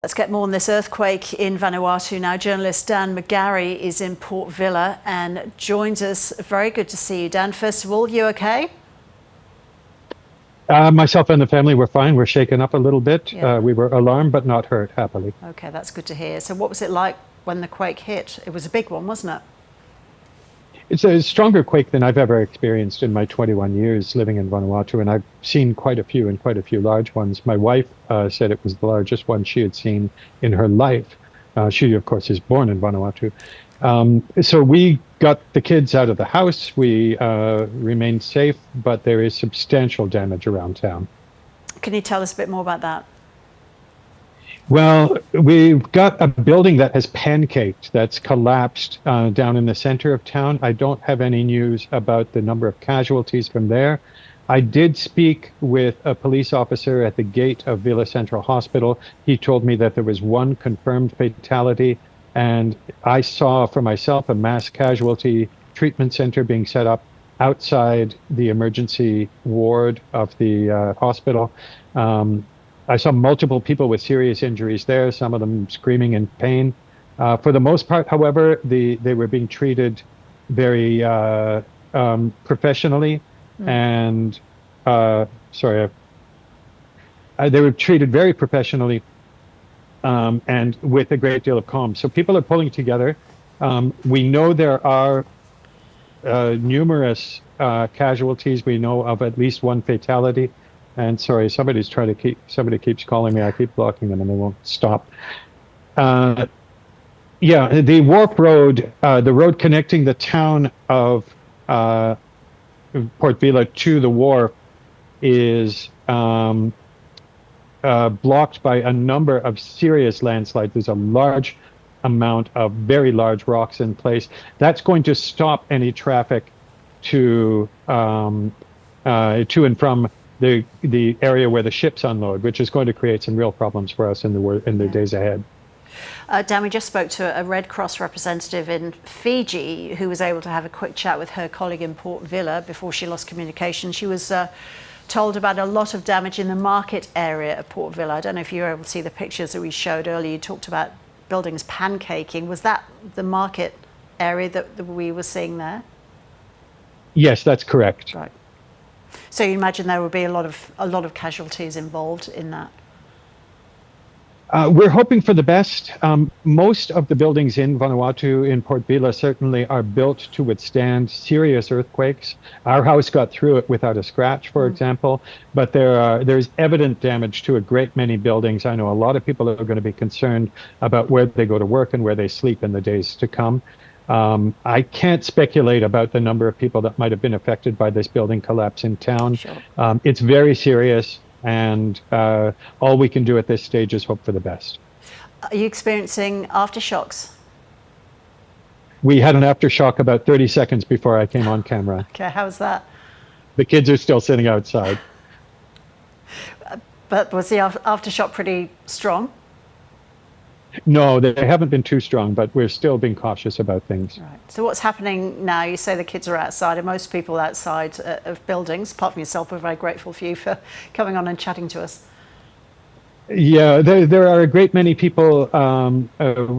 Let's get more on this earthquake in Vanuatu now. Journalist Dan McGarry is in Port Vila and joins us. Very good to see you, Dan. First of all, you okay? Myself and the family were fine. We're shaken up a little bit. Yeah. We were alarmed, but not hurt, happily. Okay, that's good to hear. So what was it like when the quake hit? It was a big one, wasn't it? It's a stronger quake than I've ever experienced in my 21 years living in Vanuatu, and I've seen quite a few and quite a few large ones. My wife said it was the largest one she had seen in her life. She, of course, is born in Vanuatu. So we got the kids out of the house. We remained safe, but there is substantial damage around town. Can you tell us a bit more about that? Well, we've got a building that has pancaked, that's collapsed down in the center of town. I don't have any news about the number of casualties from there. I did speak with a police officer at the gate of Vila Central Hospital. He told me that there was one confirmed fatality, and I saw for myself a mass casualty treatment center being set up outside the emergency ward of the hospital. I saw multiple people with serious injuries there, some of them screaming in pain. For the most part, however, they were being treated very professionally, and they were treated very professionally and with a great deal of calm. So people are pulling together. We know there are numerous casualties. We know of at least one fatality. And sorry, somebody keeps calling me. I keep blocking them and they won't stop. Yeah, the Wharf Road, the road connecting the town of Port Vila to the wharf is blocked by a number of serious landslides. There's a large amount of very large rocks in place. That's going to stop any traffic to and from the area where the ships unload, which is going to create some real problems for us in the days ahead. Dan, we just spoke to a Red Cross representative in Fiji who was able to have a quick chat with her colleague in Port Vila before she lost communication. She was told about a lot of damage in the market area of Port Vila. I don't know if you were able to see the pictures that we showed earlier. You talked about buildings pancaking. Was that the market area that we were seeing there? Yes, that's correct. Right. So you imagine there would be a lot of casualties involved in that? We're hoping for the best. Most of the buildings in Vanuatu, in Port Vila, certainly are built to withstand serious earthquakes. Our house got through it without a scratch, for example, but there's evident damage to a great many buildings. I know a lot of people are going to be concerned about where they go to work and where they sleep in the days to come. I can't speculate about the number of people that might have been affected by this building collapse in town. Sure. It's very serious, and all we can do at this stage is hope for the best. Are you experiencing aftershocks? We had an aftershock about 30 seconds before I came on camera. Okay, how's that? The kids are still sitting outside. But was the aftershock pretty strong? No, they haven't been too strong, but we're still being cautious about things. Right. So what's happening now? You say the kids are outside, and most people outside of buildings, apart from yourself, we're very grateful for you for coming on and chatting to us. Yeah, there are a great many people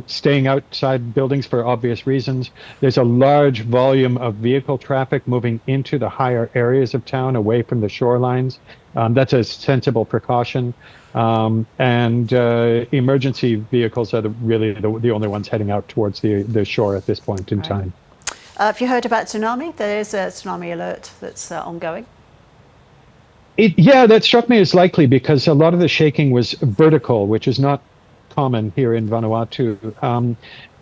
staying outside buildings for obvious reasons. There's a large volume of vehicle traffic moving into the higher areas of town, away from the shorelines. That's a sensible precaution. And emergency vehicles are really the only ones heading out towards the shore at this point in time. Have you heard about tsunami? There is a tsunami alert that's ongoing. Yeah, that struck me as likely because a lot of the shaking was vertical, which is not common here in Vanuatu.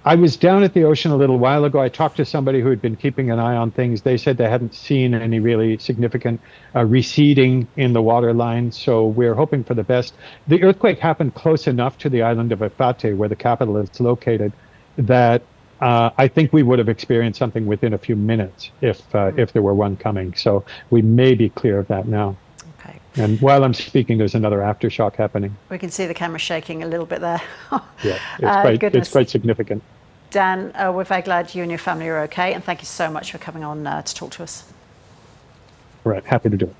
I was down at the ocean a little while ago. I talked to somebody who had been keeping an eye on things. They said they hadn't seen any really significant receding in the water line, so we're hoping for the best. The earthquake happened close enough to the island of Efate, where the capital is located, that I think we would have experienced something within a few minutes if there were one coming. So we may be clear of that now. Okay. And while I'm speaking, there's another aftershock happening. We can see the camera shaking a little bit there. Yeah, it's quite significant. Dan, we're very glad you and your family are okay, and thank you so much for coming on to talk to us. All right, happy to do it.